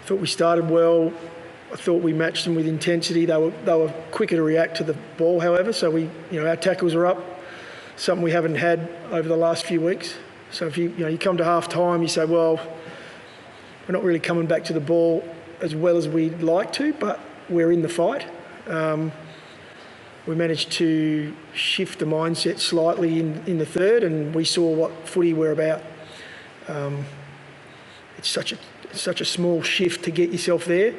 thought we started well. I thought we matched them with intensity. They were quicker to react to the ball, however. So our tackles are up, something we haven't had over the last few weeks. So if you come to half time, you say, well, we're not really coming back to the ball as well as we'd like to, but we're in the fight. We managed to shift the mindset slightly in the third, and we saw what footy we're about. It's such a small shift to get yourself there.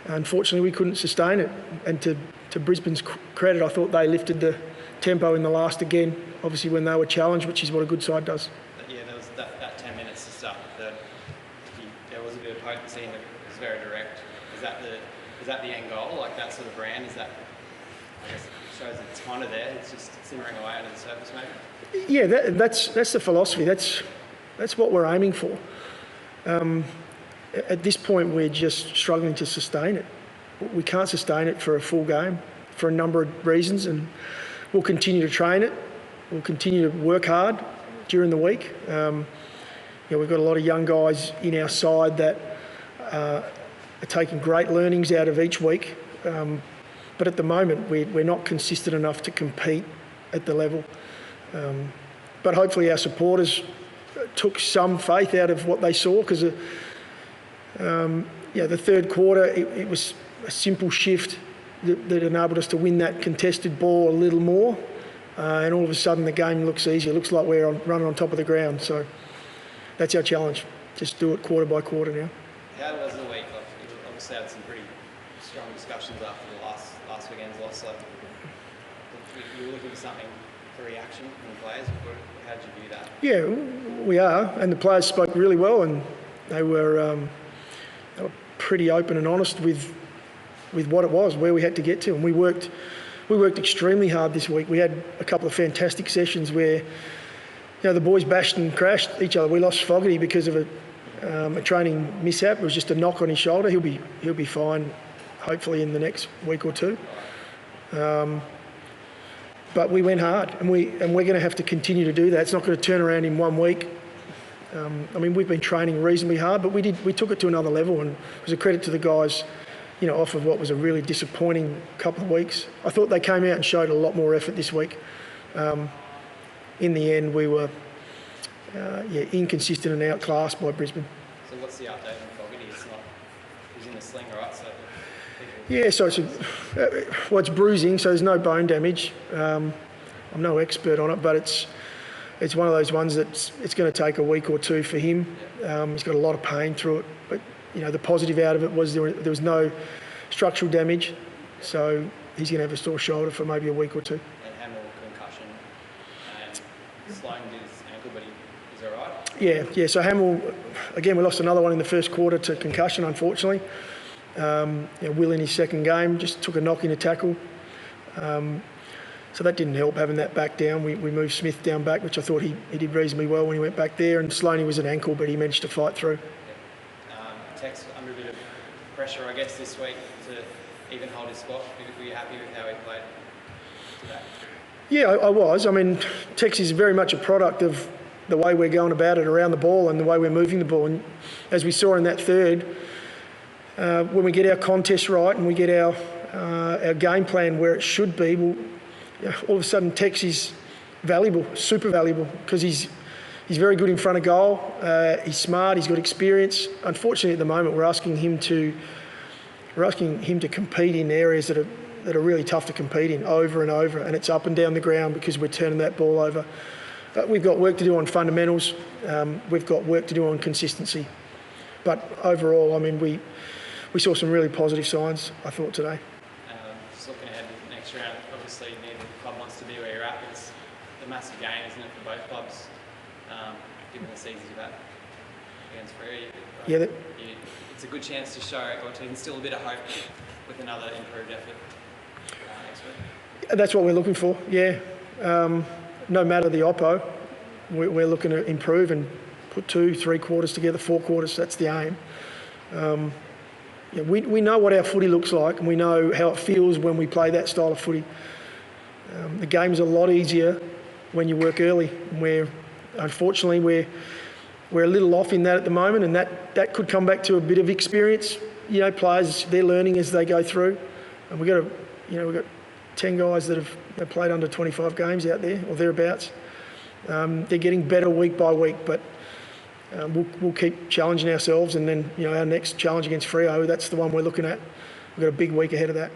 Unfortunately, we couldn't sustain it. And to Brisbane's credit, I thought they lifted the tempo in the last again, obviously when they were challenged, which is what a good side does. Yeah, there was that 10 minutes to start the third. There was a bit of potency and it was very direct. Is that the end goal? Like that sort of brand? Is that, I guess, shows it's kind of there. It's just simmering away under the surface, maybe. Yeah, that's the philosophy. That's what we're aiming for. At this point, we're just struggling to sustain it. We can't sustain it for a full game for a number of reasons, and we'll continue to train it. We'll continue to work hard during the week. We've got a lot of young guys in our side that are taking great learnings out of each week. But at the moment, we're not consistent enough to compete at the level. But hopefully our supporters took some faith out of what they saw, because the third quarter, it was a simple shift that enabled us to win that contested ball a little more. And all of a sudden the game looks easier. It looks like we're running on top of the ground. So that's our challenge. Just do it quarter by quarter now. How was the week? Like, you obviously had some pretty strong discussions after the last weekend's loss. So you were looking for something for reaction from the players. How did you view that? Yeah, we are. And the players spoke really well, and they were pretty open and honest with what it was, where we had to get to. And we worked extremely hard this week. We had a couple of fantastic sessions where the boys bashed and crashed each other. We lost Fogarty because of a training mishap. It was just a knock on his shoulder. He'll be fine, hopefully, in the next week or two. But we went hard, and we're going to have to continue to do that. It's not going to turn around in 1 week. We've been training reasonably hard, but we took it to another level, and it was a credit to the guys, off of what was a really disappointing couple of weeks. I thought they came out and showed a lot more effort this week. In the end, we were inconsistent and outclassed by Brisbane. So what's the update on Fogarty? He's in the sling, right? So yeah, so it's bruising, so there's no bone damage. I'm no expert on it, but it's one of those ones that it's going to take a week or two for him. He's got a lot of pain through it, but the positive out of it was there was no structural damage, so he's going to have a sore shoulder for maybe a week or two. And Hamill concussion, Sloan did his ankle, but he's all right? Yeah. So Hamill, again, we lost another one in the first quarter to concussion, unfortunately. Will in his second game just took a knock in a tackle. So that didn't help, having that back down. We moved Smith down back, which I thought he did reasonably well when he went back there. And Sloaney was an ankle, but he managed to fight through. Tex under a bit of pressure, I guess, this week to even hold his spot. Were you happy with how he played today? Yeah, I was. Tex is very much a product of the way we're going about it around the ball and the way we're moving the ball. And as we saw in that third, when we get our contest right and we get our game plan where it should be, all of a sudden Tex is valuable, super valuable, because he's very good in front of goal. He's smart. He's got experience. Unfortunately, at the moment, we're asking him to compete in areas that are really tough to compete in over and over, and it's up and down the ground because we're turning that ball over. But we've got work to do on fundamentals. We've got work to do on consistency. But overall, we saw some really positive signs, I thought, today. Just looking ahead to the next round, obviously neither club wants to be where you're at. It's a massive game, isn't it, for both clubs? Given the seasons you've had against Freo, it's a good chance to show or to instill a bit of hope with another improved effort next week. That's what we're looking for. Yeah, no matter the oppo, we're looking to improve and put 2-3 quarters together, 4 quarters. That's the aim. We know what our footy looks like, and we know how it feels when we play that style of footy. The game's a lot easier when you work early. Unfortunately, we're a little off in that at the moment, and that could come back to a bit of experience. You know, players, they're learning as they go through, and we've got 10 guys that have played under 25 games out there or thereabouts. They're getting better week by week, but we'll keep challenging ourselves, and then our next challenge against Freo, that's the one we're looking at. We've got a big week ahead of that.